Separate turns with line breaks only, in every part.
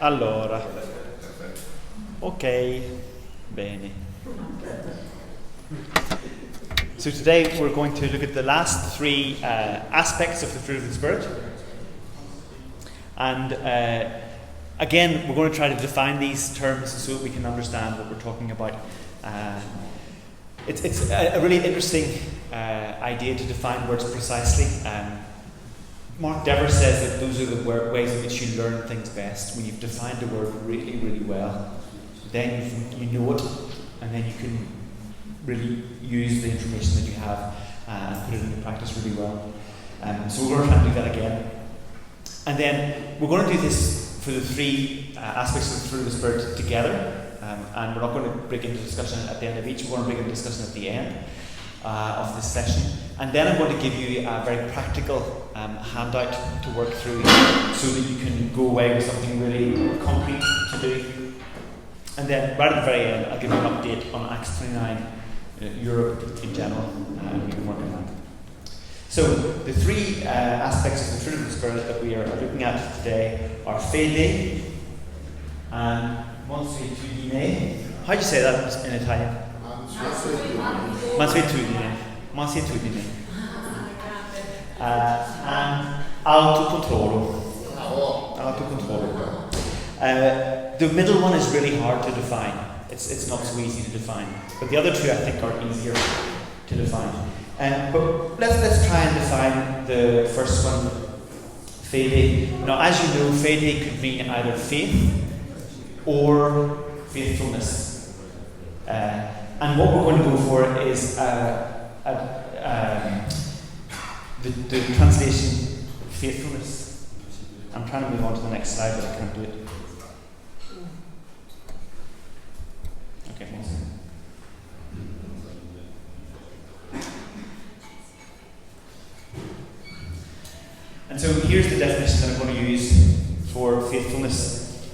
Allora, ok, bene. So today we're going to look at the last three aspects of the fruit of the Spirit. And again, we're going to try to define these terms so that we can understand what we're talking about. It's a really interesting idea to define words precisely. Mark Dever says that those are the ways in which you learn things best. When you've defined a word really, really well, then you know it, and then you can really use the information that you have and put it into practice really well. So we're going to try and do that again. And then we're going to do this for the three aspects of the fruit of the Spirit together. And we're not going to break into discussion at the end of each. We're going to break into discussion at the end of this session. And then I'm going to give you a very practical handout to work through so that you can go away with something really concrete to do. And then right at the very end, I'll give you an update on Acts 29, Europe in general, and we can work on that. So the three aspects of the fruit of the Spirit that we are looking at today are fede and mansuetudine. How do you say that in Italian? Mansuetudine. Mansuetudine. And autocontrollo. Autocontrollo. The middle one is really hard to define. It's not so easy to define. But the other two I think are easier to define. But let's try and define the first one, fede. Now, as you know, fede could mean either faith or faithfulness. And what we're going to go for is the translation faithfulness. I'm trying to move on to the next slide, but I can't do it. Okay, one second. And so here's the definition that I'm going to use for faithfulness.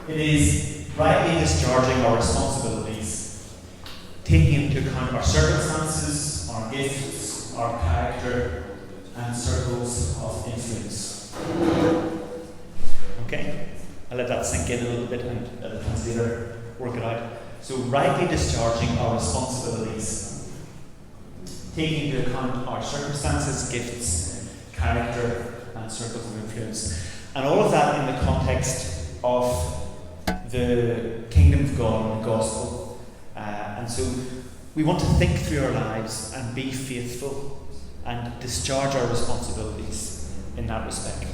It is rightly discharging our responsibilities, taking into account our circumstances, our gifts, our character, and circles of influence. Okay? I'll let that sink in a little bit and let the translator work it out. So, rightly discharging our responsibilities, taking into account our circumstances, gifts, character, and circles of influence. And all of that in the context of the kingdom of God and the gospel. And so we want to think through our lives and be faithful and discharge our responsibilities in that respect.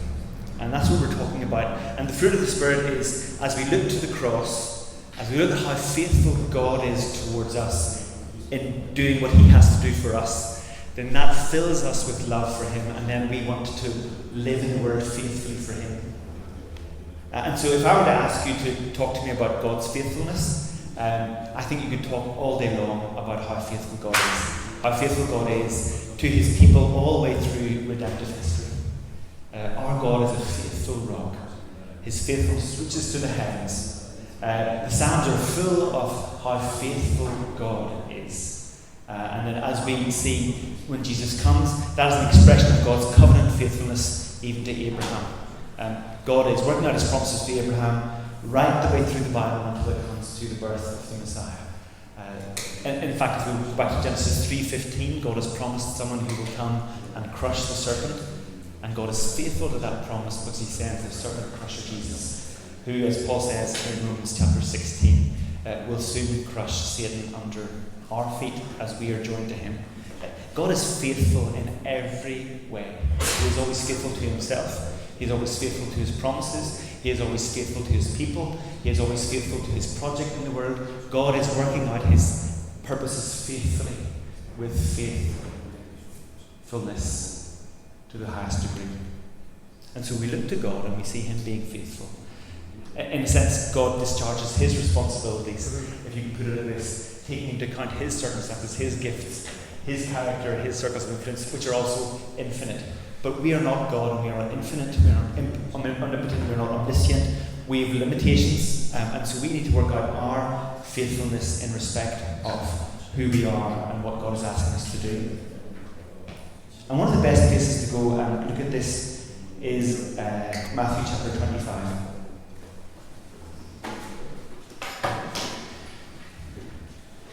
And that's what we're talking about. And the fruit of the Spirit is, as we look to the cross, as we look at how faithful God is towards us in doing what He has to do for us, then that fills us with love for Him, and then we want to live in the Word faithfully for Him. And so if I were to ask you to talk to me about God's faithfulness, I think you could talk all day long about how faithful God is. How faithful God is to His people all the way through redemptive history. Our God is a faithful rock. His faithfulness reaches to the heavens. The Psalms are full of how faithful God is. And then as we see when Jesus comes, that is an expression of God's covenant faithfulness even to Abraham. God is working out His promises to Abraham right the way through the Bible until it comes to the birth of the Messiah. In fact, if we go back to Genesis 3:15, God has promised someone who will come and crush the serpent. And God is faithful to that promise because He sends the serpent crusher Jesus, who, as Paul says in Romans chapter 16, will soon crush Satan under our feet as we are joined to Him. God is faithful in every way. He is always faithful to Himself. He is always faithful to His promises. He is always faithful to His people. He is always faithful to His project in the world. God is working out His purposes faithfully with faithfulness to the highest degree. And so we look to God and we see Him being faithful. In a sense, God discharges His responsibilities, if you can put it like this, taking into account His circumstances, His gifts, His character, His circles of influence, which are also infinite. But we are not God, and we are not infinite, we are not omnipotent, we are not omniscient. We have limitations, and so we need to work out our faithfulness in respect of who we are and what God is asking us to do. And one of the best places to go and look at this is Matthew chapter 25.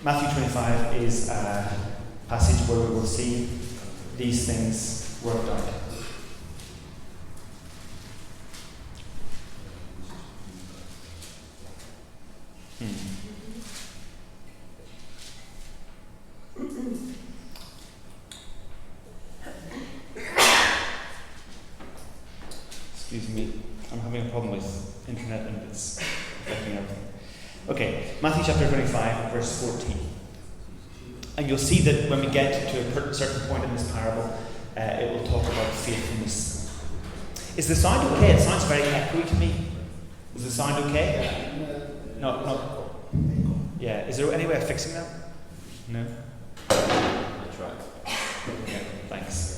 Matthew 25 is a passage where we will see these things worked out. Excuse me, I'm having a problem with internet and it's affecting everything. Okay, Matthew chapter 25, verse 14. And you'll see that when we get to a certain point in this parable, it will talk about faithfulness. Is the sound okay? It sounds very echoey to me. Is the sound okay? No. Yeah, is there any way of fixing that? No?
I tried.
Okay, thanks.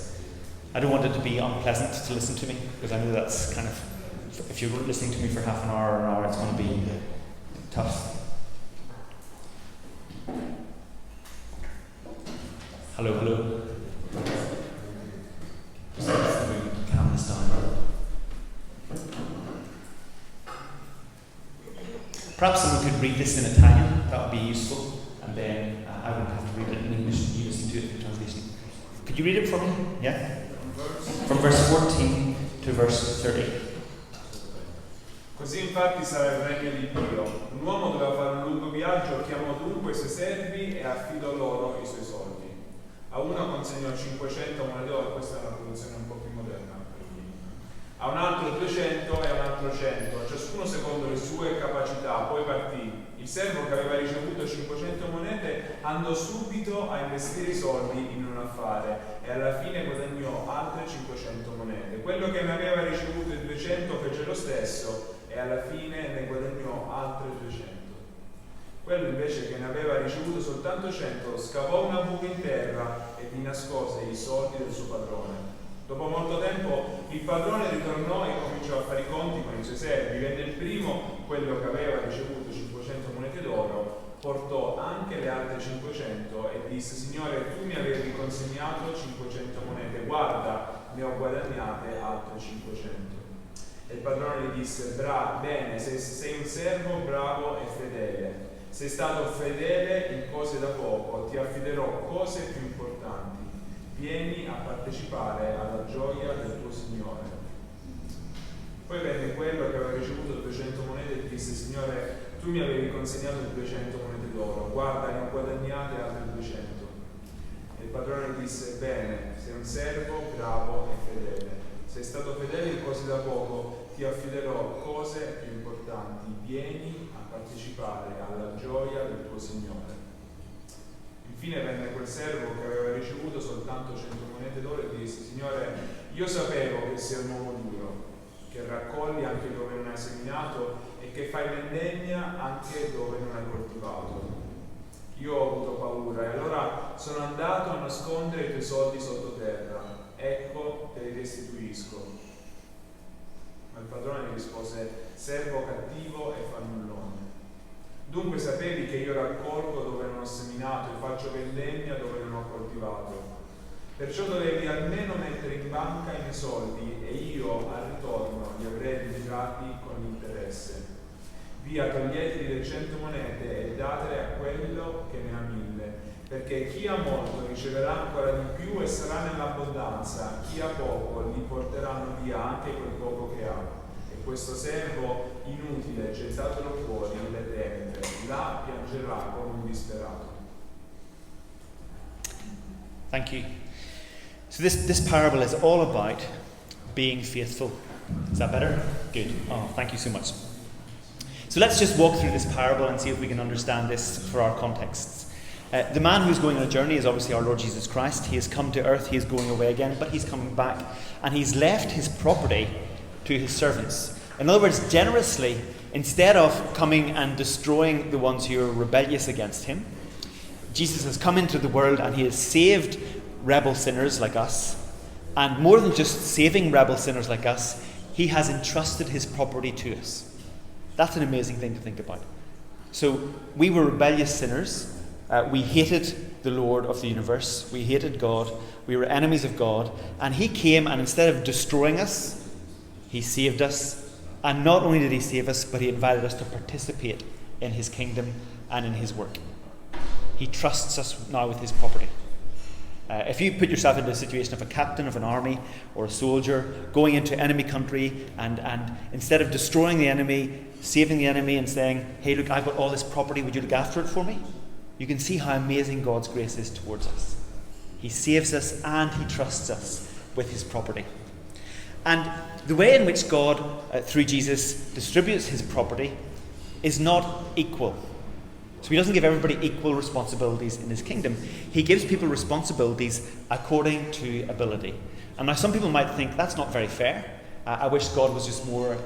I don't want it to be unpleasant to listen to me, because I know that's kind of, if you're listening to me for half an hour or an hour, it's going to be tough. Hello. Just calm this down. Perhaps someone could read this in Italian, that would be useful, and then I wouldn't have to read it in English and you listen to it in translation. Could you read it for me? Yeah? From verse 14 to verse 30.
Così infatti sarà il regno di Dio. Un uomo doveva fare un lungo viaggio, chiamò dunque i suoi servi e affidò loro i suoi soldi. A uno consegnò 500 monete d'oro, questa è una traduzione un po' più moderna, a un altro 200 e a un altro 100, ciascuno secondo le sue capacità. Poi partì. Il servo che aveva ricevuto 500 monete andò subito a investire i soldi in un affare e alla fine guadagnò altre 500 monete. Quello che ne aveva ricevuto i 200 fece lo stesso e alla fine ne guadagnò altre 200. Quello invece che ne aveva ricevuto soltanto 100 scavò una buca in terra e vi nascose i soldi del suo padrone. Dopo molto tempo il padrone ritornò e cominciò a fare i conti con i suoi servi. Venne il primo, quello che aveva ricevuto 500 monete d'oro, portò anche le altre 500 e disse: Signore, tu mi avevi consegnato 500 monete, guarda, ne ho guadagnate altre 500. E il padrone gli disse: bene, sei un servo bravo e fedele. Sei stato fedele in cose da poco, ti affiderò cose più importanti. Vieni a partecipare alla gioia del tuo Signore. Poi venne quello che aveva ricevuto 200 monete e disse: Signore, tu mi avevi consegnato 200 monete d'oro, guarda, ne ho guadagnate altre 200. E il padrone disse: bene, sei un servo bravo e fedele. Sei stato fedele in cose da poco, ti affiderò cose più importanti. Vieni a partecipare alla gioia del tuo Signore. Infine venne quel servo che aveva ricevuto soltanto 100 monete d'oro e disse: Signore, io sapevo che sei un uomo duro, che raccolli anche dove non hai seminato e che fai vendemmia anche dove non hai coltivato. Io ho avuto paura e allora sono andato a nascondere i tuoi soldi sottoterra. Ecco, te li restituisco. Ma il padrone gli rispose: servo cattivo e fannullone. Dunque sapevi che io raccolgo dove non ho seminato e faccio vendemmia dove non ho coltivato. Perciò dovevi almeno mettere in banca i miei soldi e io al ritorno li avrei ritirati con interesse. Via, toglieteli le 100 monete e datele a quello che ne ha 1000, perché chi ha molto riceverà ancora di più e sarà nell'abbondanza, chi ha poco gli porteranno via anche quel poco che ha. E questo servo inutile gettatelo fuori nelle tenebre, là piangerà come un disperato.
Thank you. So this parable is all about being faithful. Is that better? Good. Oh, thank you so much. So let's just walk through this parable and see if we can understand this for our contexts. The man who's going on a journey is obviously our Lord Jesus Christ. He has come to earth, he is going away again, but he's coming back, and he's left his property to his servants. In other words, generously, instead of coming and destroying the ones who are rebellious against him, Jesus has come into the world and he has saved rebel sinners like us. And more than just saving rebel sinners like us, he has entrusted his property to us. That's an amazing thing to think about. So we were rebellious sinners. We hated the Lord of the universe. We hated God. We were enemies of God. And he came, and instead of destroying us, He saved us, and not only did he save us, but he invited us to participate in his kingdom and in his work. He trusts us now with his property. If you put yourself into the situation of a captain of an army or a soldier going into enemy country and instead of destroying the enemy, saving the enemy and saying, hey, look, I've got all this property, would you look after it for me? You can see how amazing God's grace is towards us. He saves us and he trusts us with his property. And the way in which God, through Jesus, distributes his property is not equal. So he doesn't give everybody equal responsibilities in his kingdom. He gives people responsibilities according to ability. And now some people might think that's not very fair. I wish God was just more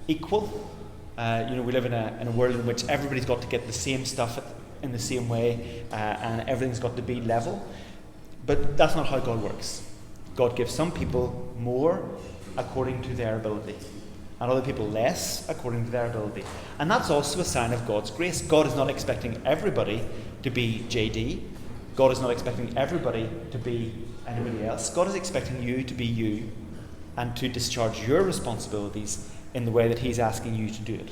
equal. We live in a world in which everybody's got to get the same stuff in the same way, and everything's got to be level. But that's not how God works. God gives some people more according to their ability, and other people less according to their ability. And that's also a sign of God's grace. God is not expecting everybody to be JD. God is not expecting everybody to be anybody else. God is expecting you to be you and to discharge your responsibilities in the way that he's asking you to do it,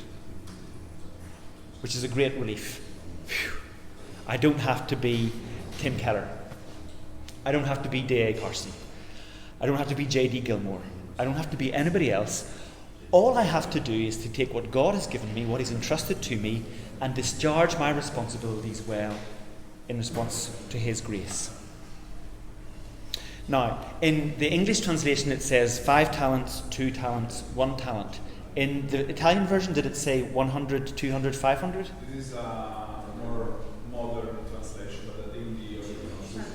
which is a great relief. Phew. I don't have to be Tim Keller. I don't have to be D.A. Carson. I don't have to be J.D. Gilmore. I don't have to be anybody else. All I have to do is to take what God has given me, what he's entrusted to me, and discharge my responsibilities well in response to his grace. Now, in the English translation it says 5 talents, 2 talents, 1 talent. In the Italian version, did it say 100, 200, 500?
This is a more modern translation, but I think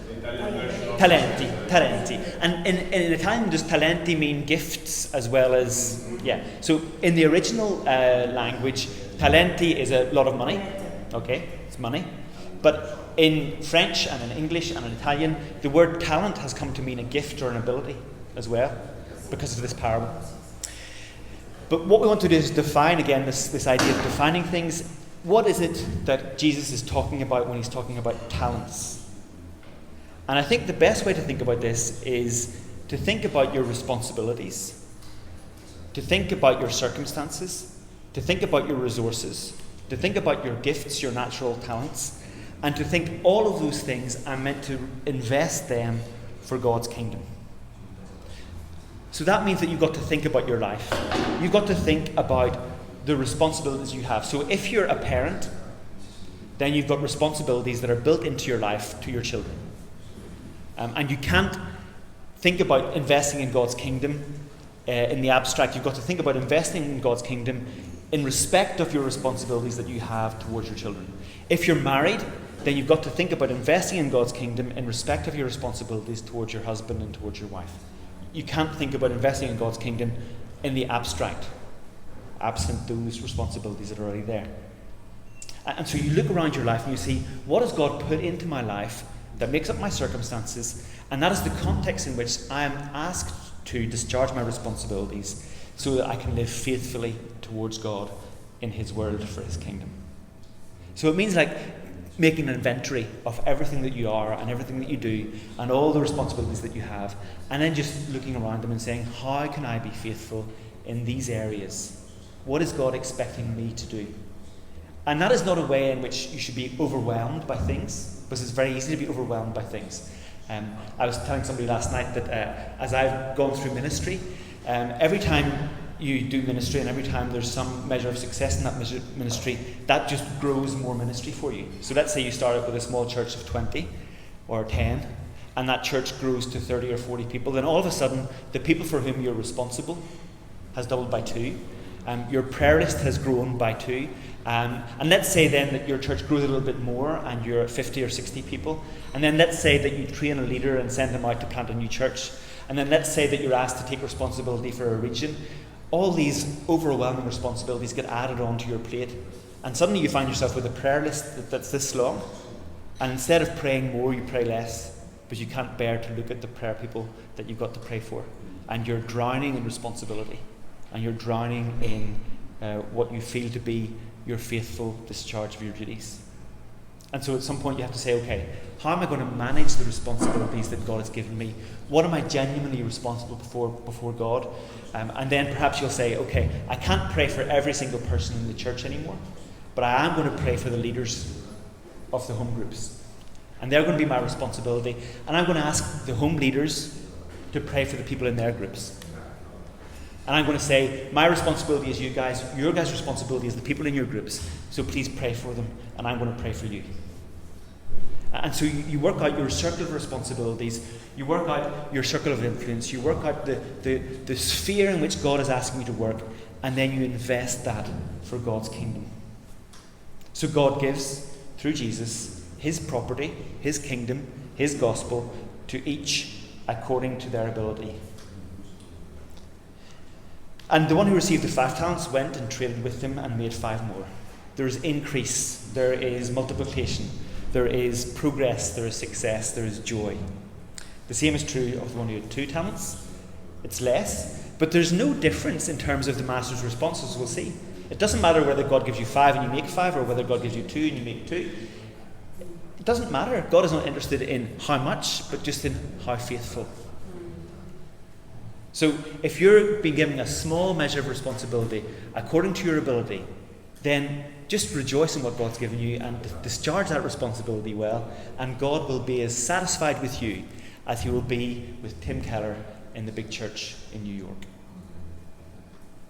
the Italian version.
Talenti. And in Italian, does talenti mean gifts as well as... Yeah. So in the original language, talenti is a lot of money. Okay, it's money. But in French and in English and in Italian, the word talent has come to mean a gift or an ability as well, because of this parable. But what we want to do is define again this idea of defining things. What is it that Jesus is talking about when he's talking about talents? And I think the best way to think about this is to think about your responsibilities, to think about your circumstances, to think about your resources, to think about your gifts, your natural talents, and to think all of those things are meant to invest them for God's kingdom. So that means that you've got to think about your life. You've got to think about the responsibilities you have. So if you're a parent, then you've got responsibilities that are built into your life to your children. And you can't think about investing in God's kingdom in the abstract. You've got to think about investing in God's kingdom in respect of your responsibilities that you have towards your children. If you're married, then you've got to think about investing in God's kingdom in respect of your responsibilities towards your husband and towards your wife. You can't think about investing in God's kingdom in the abstract, absent those responsibilities that are already there. And so you look around your life and you see, what has God put into my life that makes up my circumstances? And that is the context in which I am asked to discharge my responsibilities so that I can live faithfully towards God in his world for his kingdom. So it means like making an inventory of everything that you are and everything that you do and all the responsibilities that you have, and then just looking around them and saying, how can I be faithful in these areas? What is God expecting me to do? And that is not a way in which you should be overwhelmed by things, because it's very easy to be overwhelmed by things. I was telling somebody last night that as I've gone through ministry, every time you do ministry and every time there's some measure of success in that ministry, that just grows more ministry for you. So let's say you start out with a small church of 20 or 10, and that church grows to 30 or 40 people, then all of a sudden the people for whom you're responsible has doubled by 2. Your prayer list has grown by 2. And let's say then that your church grows a little bit more and you're at 50 or 60 people. And then let's say that you train a leader and send them out to plant a new church. And then let's say that you're asked to take responsibility for a region. All these overwhelming responsibilities get added onto your plate. And suddenly you find yourself with a prayer list that's this long. And instead of praying more, you pray less, because you can't bear to look at the prayer people that you've got to pray for. And you're drowning in responsibility. And you're drowning in what you feel to be your faithful discharge of your duties. And so at some point you have to say, okay, how am I going to manage the responsibilities that God has given me? What am I genuinely responsible for before God? And then perhaps you'll say, okay, I can't pray for every single person in the church anymore, but I am going to pray for the leaders of the home groups. And they're going to be my responsibility. And I'm going to ask the home leaders to pray for the people in their groups. And I'm going to say, my responsibility is you guys, your guys' responsibility is the people in your groups, so please pray for them, and I'm going to pray for you. And so you work out your circle of responsibilities, you work out your circle of influence, you work out the sphere in which God is asking you to work, and then you invest that for God's kingdom. So God gives, through Jesus, his property, his kingdom, his gospel, to each according to their ability. And the one who received the 5 talents went and traded with them and made 5 more. There is increase, there is multiplication, there is progress, there is success, there is joy. The same is true of the one who had 2 talents. It's less, but there's no difference in terms of the master's responses, we'll see. It doesn't matter whether God gives you 5 and you make 5, or whether God gives you 2 and you make 2. It doesn't matter. God is not interested in how much, but just in how faithful. So if you're being given a small measure of responsibility according to your ability, then just rejoice in what God's given you and discharge that responsibility well, and God will be as satisfied with you as he will be with Tim Keller in the big church in New York.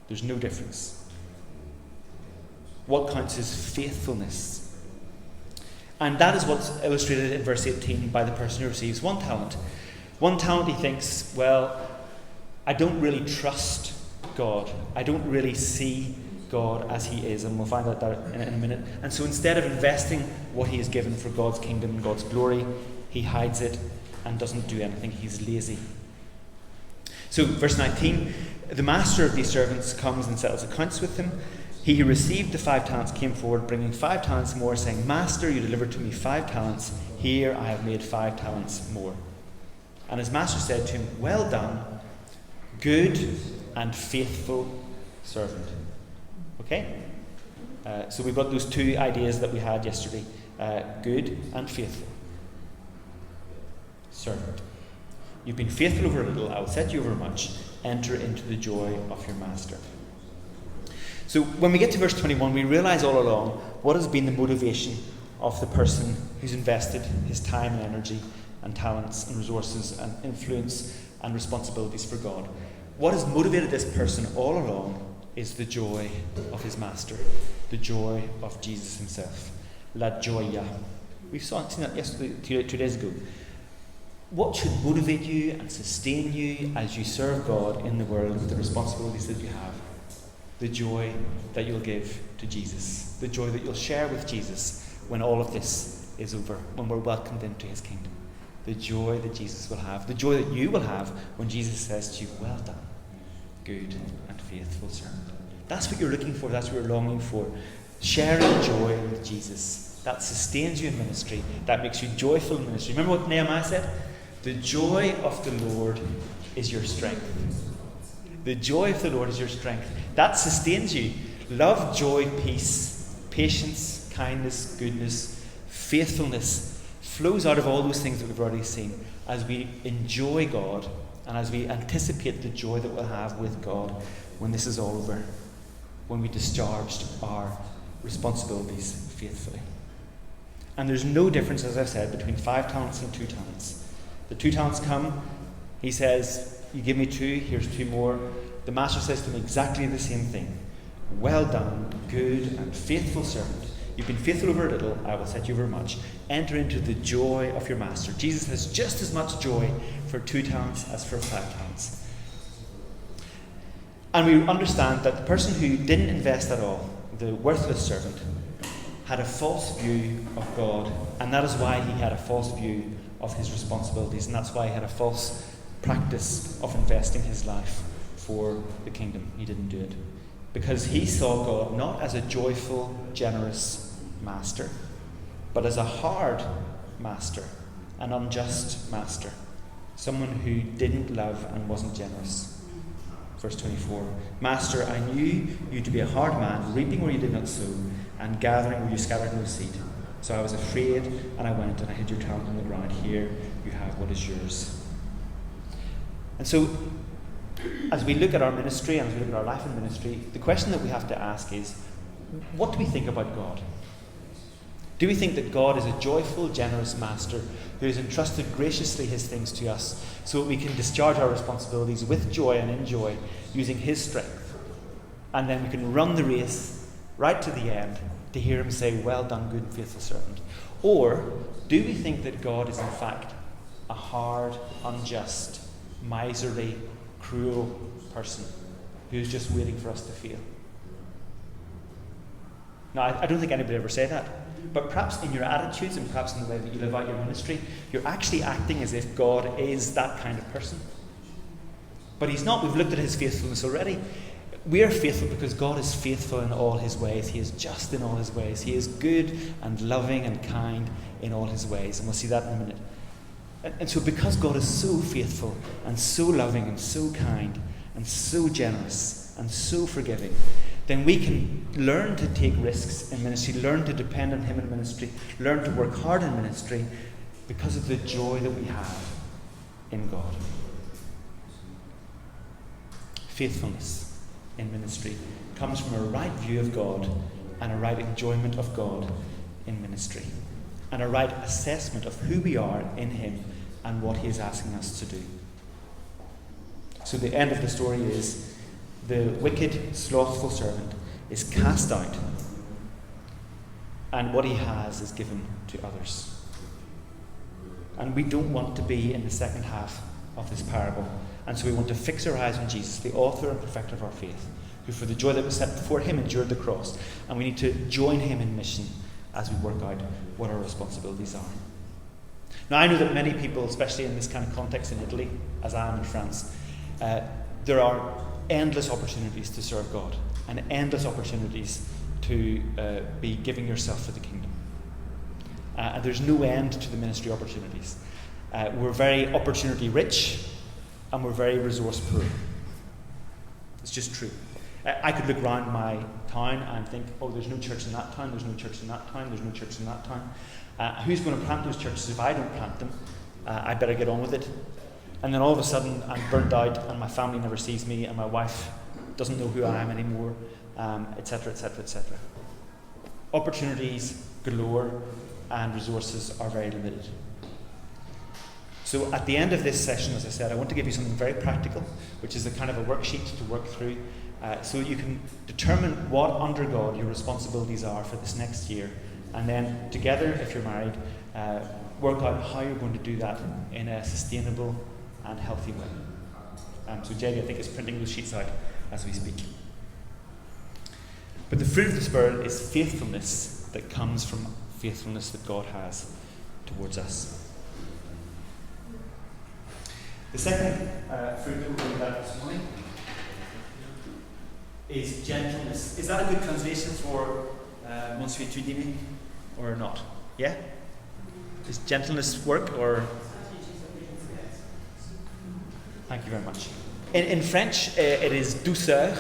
There's no difference. What counts is faithfulness. And that is what's illustrated in verse 18 by the person who receives 1 talent. 1 talent, he thinks, well, I don't really trust God. I don't really see God as he is, and we'll find out that in a minute. And so instead of investing what he has given for God's kingdom and God's glory, he hides it and doesn't do anything. He's lazy. So verse 19, the master of these servants comes and settles accounts with him. He who received the 5 talents came forward, bringing 5 talents more, saying, Master, you delivered to me 5 talents. Here I have made 5 talents more. And his master said to him, Well done, good and faithful servant. Okay? So we've got those 2 ideas that we had yesterday. Good and faithful servant. You've been faithful over a little, I will set you over much. Enter into the joy of your master. So when we get to verse 21, we realize all along what has been the motivation of the person who's invested his time and energy and talents and resources and influence and responsibilities for God. What has motivated this person all along is the joy of his master, the joy of Jesus himself. La joya. We've seen that yesterday, 2 days ago. What should motivate you and sustain you as you serve God in the world with the responsibilities that you have? The joy that you'll give to Jesus. The joy that you'll share with Jesus when all of this is over, when we're welcomed into his kingdom. The joy that Jesus will have. The joy that you will have when Jesus says to you, Well done, good and faithful servant. That's what you're looking for. That's what you're longing for. Sharing joy with Jesus. That sustains you in ministry. That makes you joyful in ministry. Remember what Nehemiah said? The joy of the Lord is your strength. The joy of the Lord is your strength. That sustains you. Love, joy, peace, patience, kindness, goodness, faithfulness flows out of all those things that we've already seen as we enjoy God and as we anticipate the joy that we'll have with God when this is all over, when we discharged our responsibilities faithfully. And there's no difference, as I've said, between 5 talents and 2 talents. The 2 talents come, he says, You give me 2, here's 2 more. The master says to him exactly the same thing. Well done, good and faithful servant. You've been faithful over a little, I will set you over much. Enter into the joy of your master. Jesus has just as much joy for 2 talents as for 5 talents. And we understand that the person who didn't invest at all, the worthless servant, had a false view of God, and that is why he had a false view of his responsibilities, and that's why he had a false practice of investing his life for the kingdom. He didn't do it because he saw God not as a joyful, generous master, but as a hard master, an unjust master, someone who didn't love and wasn't generous. Verse 24, Master, I knew you to be a hard man, reaping where you did not sow, and gathering where you scattered no seed. So I was afraid, and I went and I hid your talent on the ground. Here you have what is yours. And so, as we look at our ministry and as we look at our life in ministry, the question that we have to ask is, what do we think about God? Do we think that God is a joyful, generous master who has entrusted graciously his things to us so that we can discharge our responsibilities with joy and in joy using his strength? And then we can run the race right to the end to hear him say, well done, good and faithful servant. Or do we think that God is in fact a hard, unjust, miserly, cruel person who's just waiting for us to fail? Now, I don't think anybody ever said that. But perhaps in your attitudes and perhaps in the way that you live out your ministry, you're actually acting as if God is that kind of person. But he's not. We've looked at his faithfulness already. We are faithful because God is faithful in all his ways. He is just in all his ways. He is good and loving and kind in all his ways. And we'll see that in a minute. And so because God is so faithful and so loving and so kind and so generous and so forgiving, then we can learn to take risks in ministry, learn to depend on him in ministry, learn to work hard in ministry because of the joy that we have in God. Faithfulness in ministry comes from a right view of God and a right enjoyment of God in ministry, and a right assessment of who we are in him and what he is asking us to do. So the end of the story is the wicked, slothful servant is cast out, and what he has is given to others. And we don't want to be in the second half of this parable, and so we want to fix our eyes on Jesus, the author and perfecter of our faith, who for the joy that was set before him endured the cross, and we need to join him in mission as we work out what our responsibilities are. Now, I know that many people, especially in this kind of context in Italy, as I am in France, there are endless opportunities to serve God and endless opportunities to be giving yourself for the kingdom. And there's no end to the ministry opportunities. We're very opportunity rich and we're very resource poor. It's just true. I could look around my town and think, oh, there's no church in that town, there's no church in that town, there's no church in that town. Who's going to plant those churches if I don't plant them? I better get on with it. And then all of a sudden I'm burnt out and my family never sees me and my wife doesn't know who I am anymore, etc., etc., etc. Opportunities galore and resources are very limited. So at the end of this session, as I said, I want to give you something very practical, which is a kind of a worksheet to work through so you can determine what under God your responsibilities are for this next year, and then together, if you're married, work out how you're going to do that in a sustainable and healthy way. So JD, I think, is printing those sheets out as we speak. But the fruit of the Spirit is faithfulness that comes from faithfulness that God has towards us. The second fruit that we're looking at this morning is gentleness. Is that a good translation for Monsieur Tudini or not? Yeah? Does gentleness work or? Thank you very much. In French, it is douceur,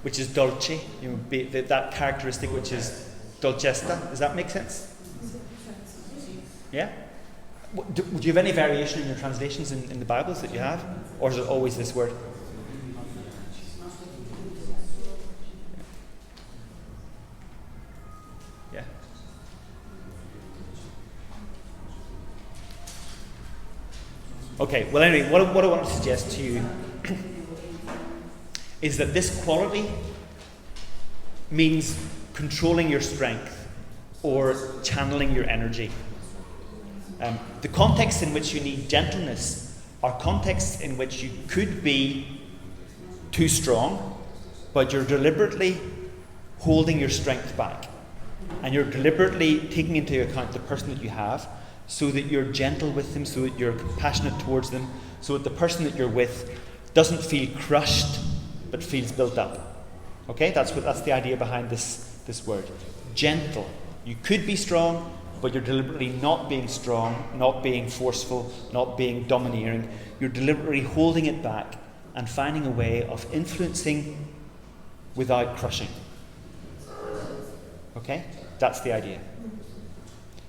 which is dolce, that characteristic which is dolcesta. Does that make sense? Yeah? Do you have any variation in your translations in the Bibles that you have? Or is it always this word? Yeah. Okay, well anyway, what I want to suggest to you is that this quality means controlling your strength or channeling your energy. The contexts in which you need gentleness are contexts in which you could be too strong, but you're deliberately holding your strength back. And you're deliberately taking into account the person that you have, so that you're gentle with them, so that you're compassionate towards them, so that the person that you're with doesn't feel crushed, but feels built up. Okay, that's the idea behind this word. Gentle. You could be strong, but you're deliberately not being strong, not being forceful, not being domineering. You're deliberately holding it back and finding a way of influencing without crushing. Okay? That's the idea.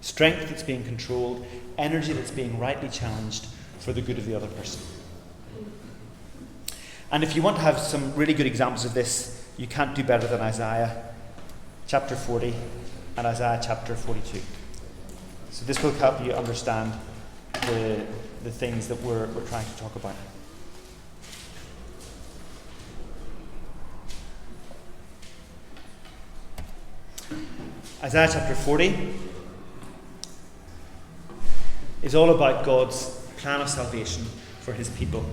Strength that's being controlled, energy that's being rightly challenged for the good of the other person. And if you want to have some really good examples of this, you can't do better than Isaiah chapter 40 and Isaiah chapter 42. So this will help you understand the things that we're trying to talk about. Isaiah chapter 40 is all about God's plan of salvation for his people.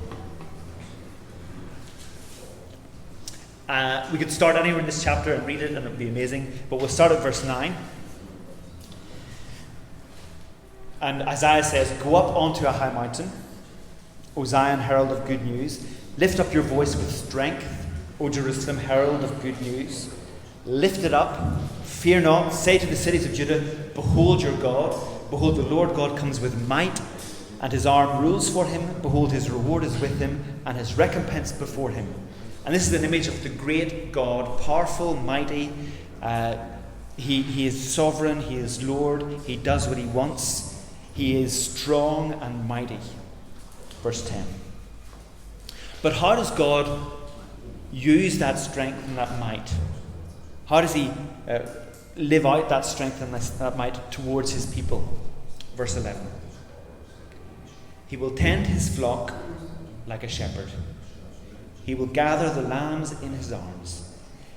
We could start anywhere in this chapter and read it, and it would be amazing, but we'll start at verse 9. And Isaiah says, "Go up onto a high mountain, O Zion, herald of good news. Lift up your voice with strength, O Jerusalem, herald of good news. Lift it up, fear not. Say to the cities of Judah, behold your God. Behold, the Lord God comes with might, and his arm rules for him. Behold, his reward is with him, and his recompense before him." And this is an image of the great God, powerful, mighty. He is sovereign, he is Lord, he does what he wants. He is strong and mighty. Verse 10. But how does God use that strength and that might? How does he live out that strength and that might towards his people? Verse 11. He will tend his flock like a shepherd. He will gather the lambs in his arms.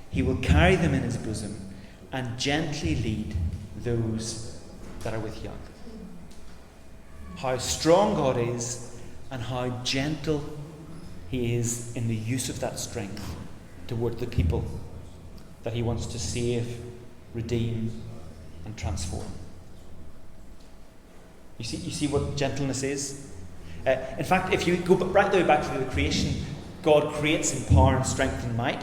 He will carry them in his bosom and gently lead those that are with young. How strong God is and how gentle he is in the use of that strength toward the people that he wants to save, redeem, and transform. You see what gentleness is? In fact, if you go right the way back to the creation, God creates in power and strength and might.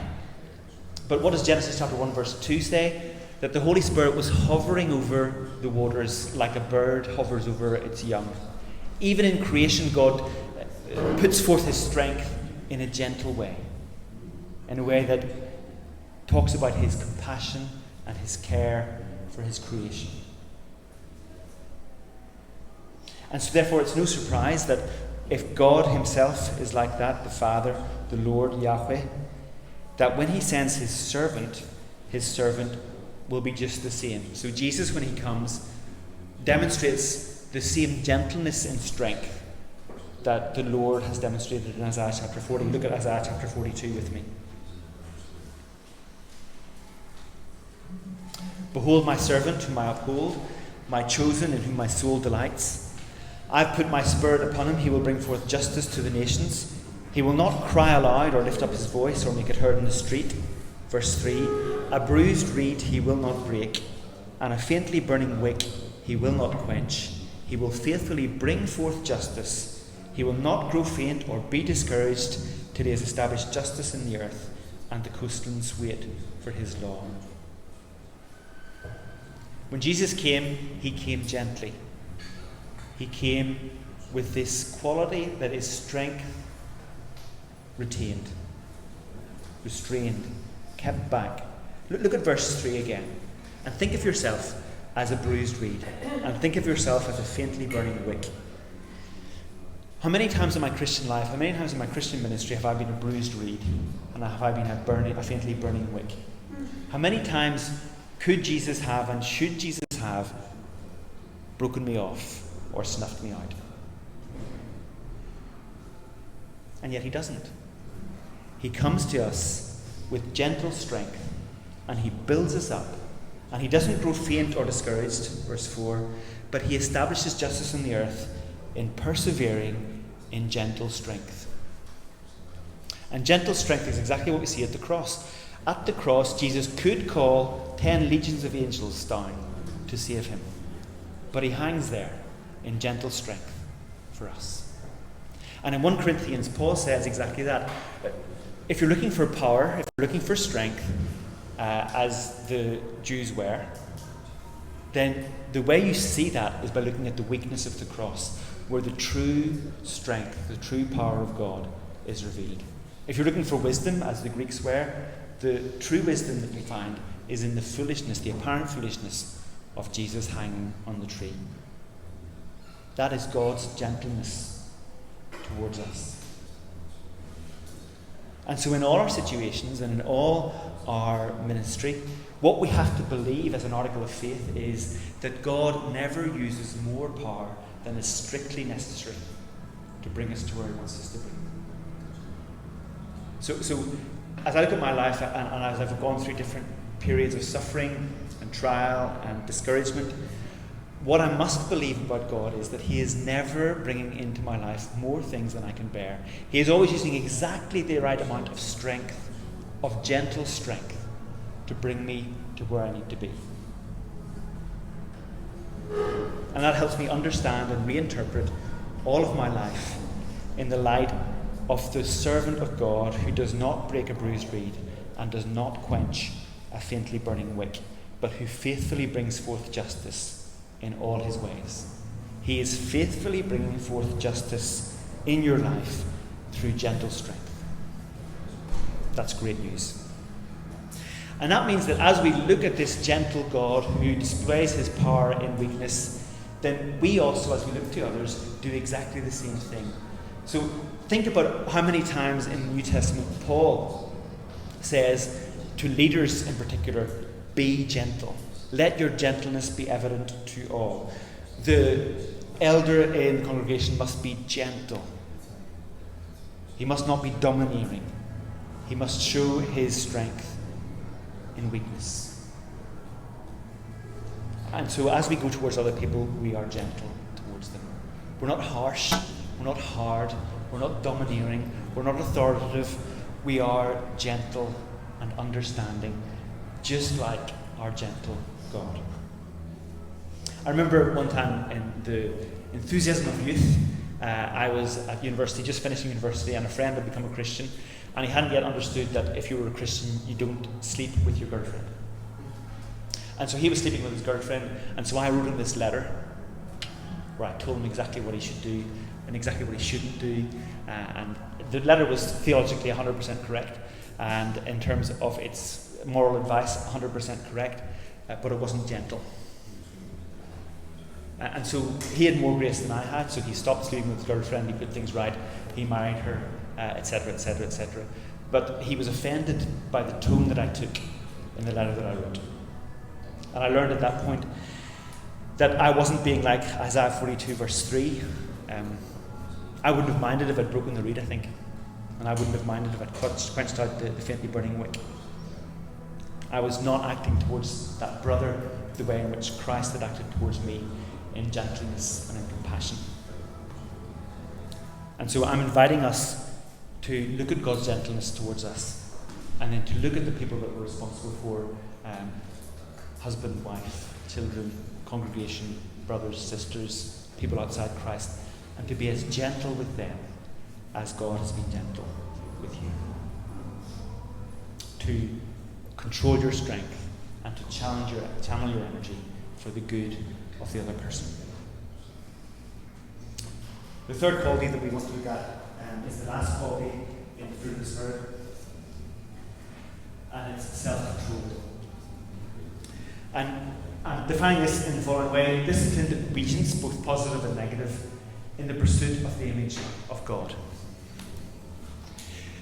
But what does Genesis chapter 1 verse 2 say? That the Holy Spirit was hovering over the waters like a bird hovers over its young. Even in creation, God puts forth his strength in a gentle way. In a way that talks about his compassion and his care for his creation. And so therefore it's no surprise that if God himself is like that, the Father, the Lord, Yahweh, that when he sends his servant will be just the same. So Jesus, when he comes, demonstrates the same gentleness and strength that the Lord has demonstrated in Isaiah chapter 40. Look at Isaiah chapter 42 with me. "Behold my servant whom I uphold, my chosen in whom my soul delights. I've put my spirit upon him, he will bring forth justice to the nations. He will not cry aloud or lift up his voice or make it heard in the street." Verse 3, "A bruised reed he will not break, and a faintly burning wick he will not quench. He will faithfully bring forth justice. He will not grow faint or be discouraged till he has established justice in the earth, and the coastlands wait for his law." When Jesus came, he came gently. He came with this quality that is strength retained, restrained, kept back. Look at verse 3 again, and think of yourself as a bruised reed, and think of yourself as a faintly burning wick. How many times in my Christian life, how many times in my Christian ministry have I been a bruised reed, and have I been a faintly burning wick? How many times could Jesus have and should Jesus have broken me off or snuffed me out? And yet he doesn't. He comes to us with gentle strength, and he builds us up, and he doesn't grow faint or discouraged, verse 4, but he establishes justice on the earth in persevering in gentle strength. And gentle strength is exactly what we see at the cross. At the cross, Jesus could call 10 legions of angels down to save him, but he hangs there in gentle strength for us. And in 1 Corinthians, Paul says exactly that. If you're looking for power, if you're looking for strength, as the Jews were, then the way you see that is by looking at the weakness of the cross, where the true strength, the true power of God is revealed. If you're looking for wisdom, as the Greeks were, the true wisdom that you find is in the foolishness, the apparent foolishness of Jesus hanging on the tree. That is God's gentleness towards us. And so in all our situations and in all our ministry, what we have to believe as an article of faith is that God never uses more power than is strictly necessary to bring us to where He wants us to be. So as I look at my life and as I've gone through different periods of suffering and trial and discouragement, what I must believe about God is that He is never bringing into my life more things than I can bear. He is always using exactly the right amount of strength, of gentle strength, to bring me to where I need to be. And that helps me understand and reinterpret all of my life in the light of the servant of God who does not break a bruised reed and does not quench a faintly burning wick, but who faithfully brings forth justice in all His ways. He is faithfully bringing forth justice in your life through gentle strength. That's great news. And that means that as we look at this gentle God who displays His power in weakness, then we also, as we look to others, do exactly the same thing. So think about how many times in the New Testament Paul says to leaders in particular, be gentle. Let your gentleness be evident to all. The elder in the congregation must be gentle. He must not be domineering. He must show his strength in weakness. And so as we go towards other people, we are gentle towards them. We're not harsh. We're not hard. We're not domineering. We're not authoritative. We are gentle and understanding, just like our gentle God. I remember one time in the enthusiasm of youth, I was at university, just finishing university, and a friend had become a Christian, and he hadn't yet understood that if you were a Christian, you don't sleep with your girlfriend. And so he was sleeping with his girlfriend, and so I wrote him this letter where I told him exactly what he should do and exactly what he shouldn't do. And the letter was theologically 100% correct, and in terms of its moral advice, 100% correct, but it wasn't gentle. And so he had more grace than I had, so he stopped sleeping with his girlfriend, he put things right, he married her, etc., etc., etc. But he was offended by the tone that I took in the letter that I wrote. And I learned at that point that I wasn't being like Isaiah 42 verse 3. I wouldn't have minded if I'd broken the reed, I think. And I wouldn't have minded if I'd quenched out the faintly burning wick. I was not acting towards that brother the way in which Christ had acted towards me, in gentleness and in compassion. And so I'm inviting us to look at God's gentleness towards us, and then to look at the people that we're responsible for, husband, wife, children, congregation, brothers, sisters, people outside Christ, and to be as gentle with them as God has been gentle with you. To control your strength and to channel your energy for the good of the other person. The third quality that we want to look at is the last quality in the fruit of the Spirit, and it's self-control. And I'm defining this in the following way: disciplined obedience, both positive and negative, in the pursuit of the image of God.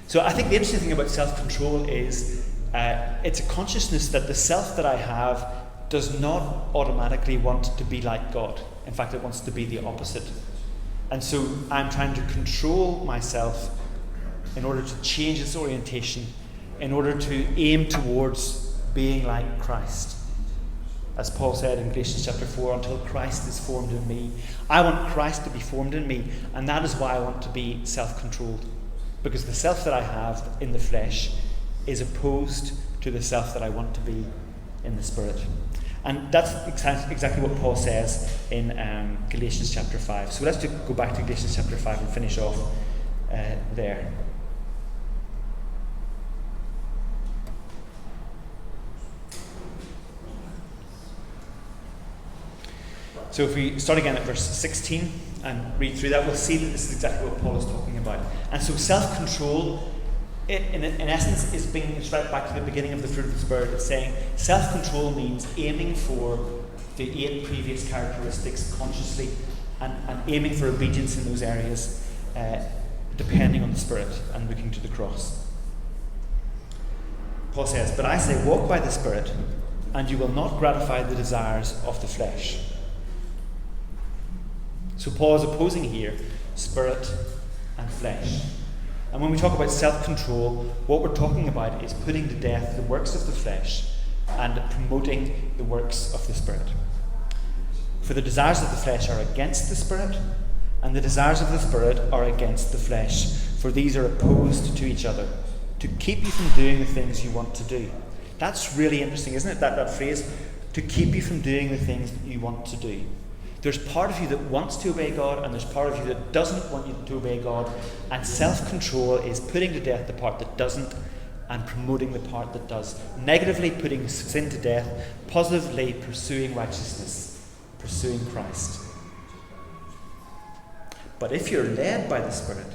So I think the interesting thing about self-control is it's a consciousness that the self that I have does not automatically want to be like God. In fact, it wants to be the opposite. And so I'm trying to control myself in order to change its orientation, in order to aim towards being like Christ. As Paul said in Galatians chapter 4, until Christ is formed in me. I want Christ to be formed in me, and that is why I want to be self-controlled. Because the self that I have in the flesh is opposed to the self that I want to be in the Spirit. And that's exactly what Paul says in Galatians chapter 5. So let's go back to Galatians chapter 5 and finish off there. So if we start again at verse 16 and read through that, we'll see that this is exactly what Paul is talking about. And so self-control in essence, is bringing us right back to the beginning of the fruit of the Spirit. It's saying self-control means aiming for the 8 previous characteristics consciously and aiming for obedience in those areas, depending on the Spirit and looking to the cross. Paul says, "But I say, walk by the Spirit, and you will not gratify the desires of the flesh." So Paul is opposing here spirit and flesh. And when we talk about self-control, what we're talking about is putting to death the works of the flesh and promoting the works of the Spirit. For the desires of the flesh are against the Spirit, and the desires of the Spirit are against the flesh. For these are opposed to each other, to keep you from doing the things you want to do. That's really interesting, isn't it? That phrase, to keep you from doing the things that you want to do. There's part of you that wants to obey God, and there's part of you that doesn't want you to obey God. And self-control is putting to death the part that doesn't and promoting the part that does. Negatively putting sin to death, positively pursuing righteousness, pursuing Christ. But if you're led by the Spirit,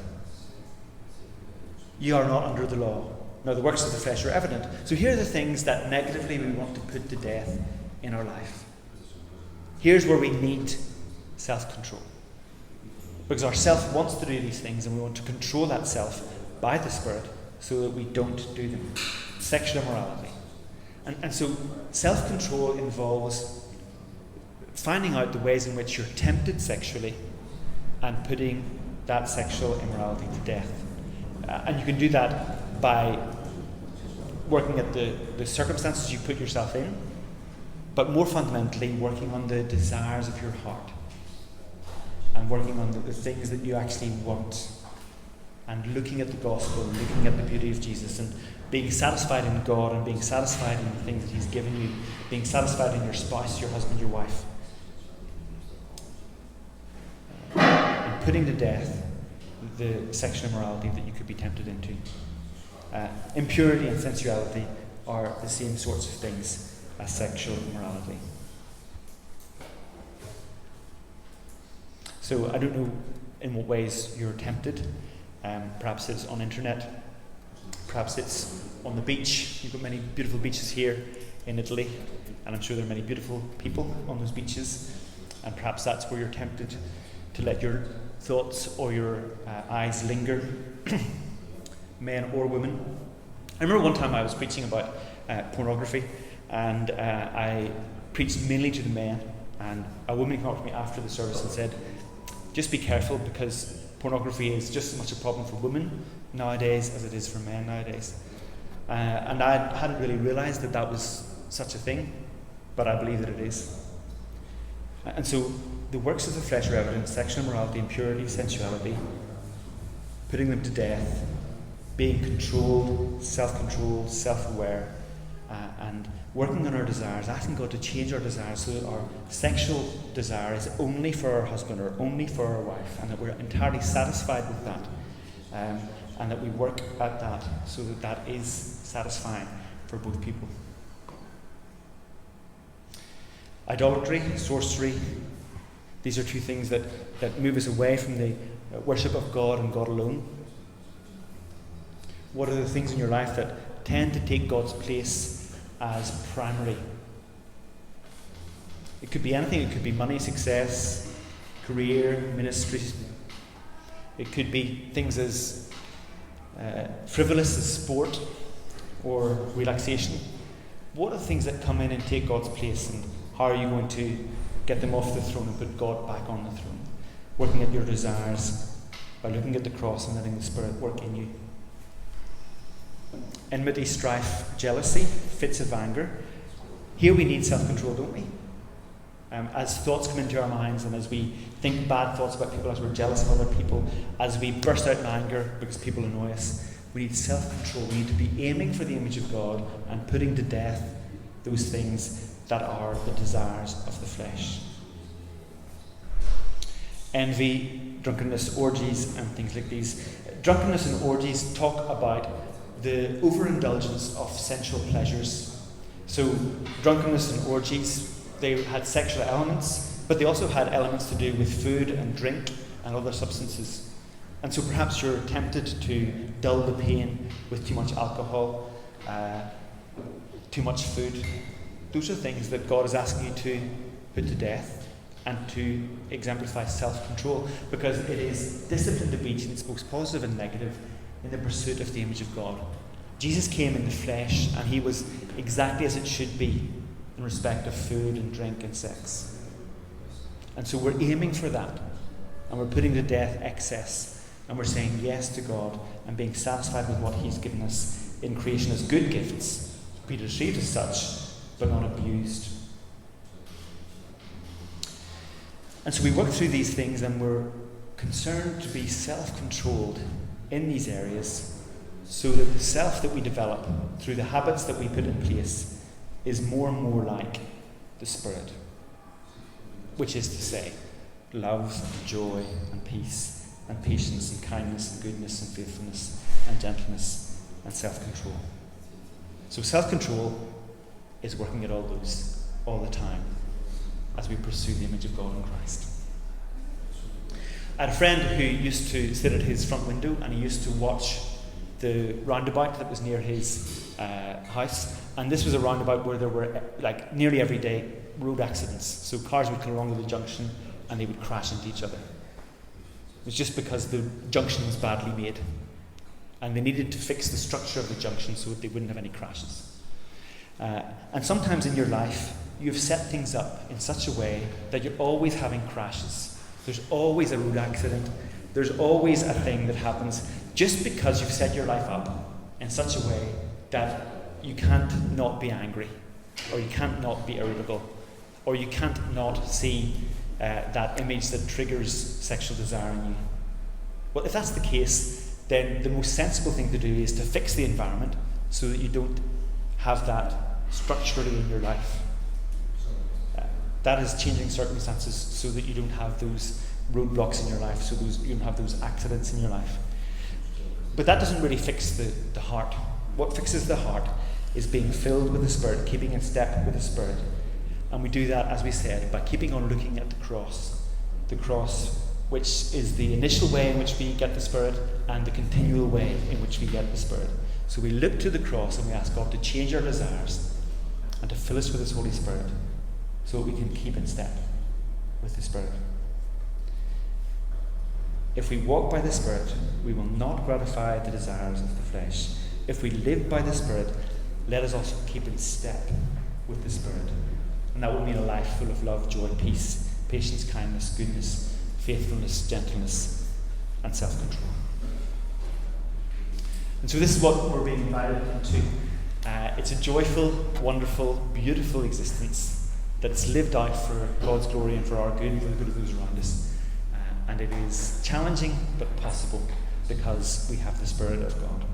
you are not under the law. Now the works of the flesh are evident. So here are the things that negatively we want to put to death in our life. Here's where we need self-control. Because our self wants to do these things, and we want to control that self by the Spirit so that we don't do them. Sexual immorality. And so self-control involves finding out the ways in which you're tempted sexually and putting that sexual immorality to death. And you can do that by working at the circumstances you put yourself in, but more fundamentally, working on the desires of your heart and working on the things that you actually want, and looking at the gospel, looking at the beauty of Jesus, and being satisfied in God and being satisfied in the things that He's given you, being satisfied in your spouse, your husband, your wife, and putting to death the sexual immorality that you could be tempted into. Impurity and sensuality are the same sorts of things as sexual immorality. So I don't know in what ways you're tempted. Perhaps it's on internet. Perhaps it's on the beach. You've got many beautiful beaches here in Italy, and I'm sure there are many beautiful people on those beaches. And perhaps that's where you're tempted to let your thoughts or your eyes linger, men or women. I remember one time I was preaching about pornography, and I preached mainly to the men, and a woman came up to me after the service and said, "Just be careful, because pornography is just as much a problem for women nowadays as it is for men nowadays." And I hadn't really realised that that was such a thing, but I believe that it is. And so the works of the flesh are evident: sexual immorality, impurity, sensuality, putting them to death, being controlled, self-controlled, self-aware, and working on our desires, asking God to change our desires so that our sexual desire is only for our husband or only for our wife, and that we're entirely satisfied with that, and that we work at that so that that is satisfying for both people. Idolatry, sorcery, these are two things that move us away from the worship of God and God alone. What are the things in your life that tend to take God's place as primary? It could be anything. It could be money, success, career, ministry. It could be things as frivolous as sport or relaxation. What are the things that come in and take God's place, and how are you going to get them off the throne and put God back on the throne? Working at your desires by looking at the cross and letting the Spirit work in you. Enmity, strife, jealousy, fits of anger. Here we need self-control, don't we? As thoughts come into our minds, and as we think bad thoughts about people, as we're jealous of other people, as we burst out in anger because people annoy us, we need self-control. We need to be aiming for the image of God and putting to death those things that are the desires of the flesh. Envy, drunkenness, orgies, and things like these. Drunkenness and orgies talk about the overindulgence of sensual pleasures. So drunkenness and orgies, they had sexual elements, but they also had elements to do with food and drink and other substances. And so perhaps you're tempted to dull the pain with too much alcohol, too much food. Those are things that God is asking you to put to death and to exemplify self-control, because it is disciplined obedience, both positive and negative, in the pursuit of the image of God. Jesus came in the flesh, and he was exactly as it should be in respect of food and drink and sex. And so we're aiming for that, and we're putting to death excess, and we're saying yes to God and being satisfied with what he's given us in creation as good gifts, to be received as such, but not abused. And so we work through these things, and we're concerned to be self-controlled in these areas, so that the self that we develop through the habits that we put in place is more and more like the Spirit, which is to say, love and joy and peace and patience and kindness and goodness and faithfulness and gentleness and self-control. So self-control is working at all those all the time as we pursue the image of God in Christ. I had a friend who used to sit at his front window, and he used to watch the roundabout that was near his house, and this was a roundabout where there were nearly every day road accidents. So cars would come along to the junction and they would crash into each other. It was just because the junction was badly made, and they needed to fix the structure of the junction so that they wouldn't have any crashes. And sometimes in your life, you've set things up in such a way that you're always having crashes. There's always a road accident. There's always a thing that happens just because you've set your life up in such a way that you can't not be angry, or you can't not be irritable, or you can't not see that image that triggers sexual desire in you. Well, if that's the case, then the most sensible thing to do is to fix the environment so that you don't have that structurally in your life. That is changing circumstances so that you don't have those roadblocks in your life, so you don't have those accidents in your life. But that doesn't really fix the heart. What fixes the heart is being filled with the Spirit, keeping in step with the Spirit. And we do that, as we said, by keeping on looking at the cross, which is the initial way in which we get the Spirit and the continual way in which we get the Spirit. So we look to the cross and we ask God to change our desires and to fill us with His Holy Spirit, so that we can keep in step with the Spirit. If we walk by the Spirit, we will not gratify the desires of the flesh. If we live by the Spirit, let us also keep in step with the Spirit. And that would mean a life full of love, joy, peace, patience, kindness, goodness, faithfulness, gentleness, and self-control. And so this is what we're being invited into. It's a joyful, wonderful, beautiful existence that's lived out for God's glory and for our good and for the good of those around us. And it is challenging but possible because we have the Spirit of God.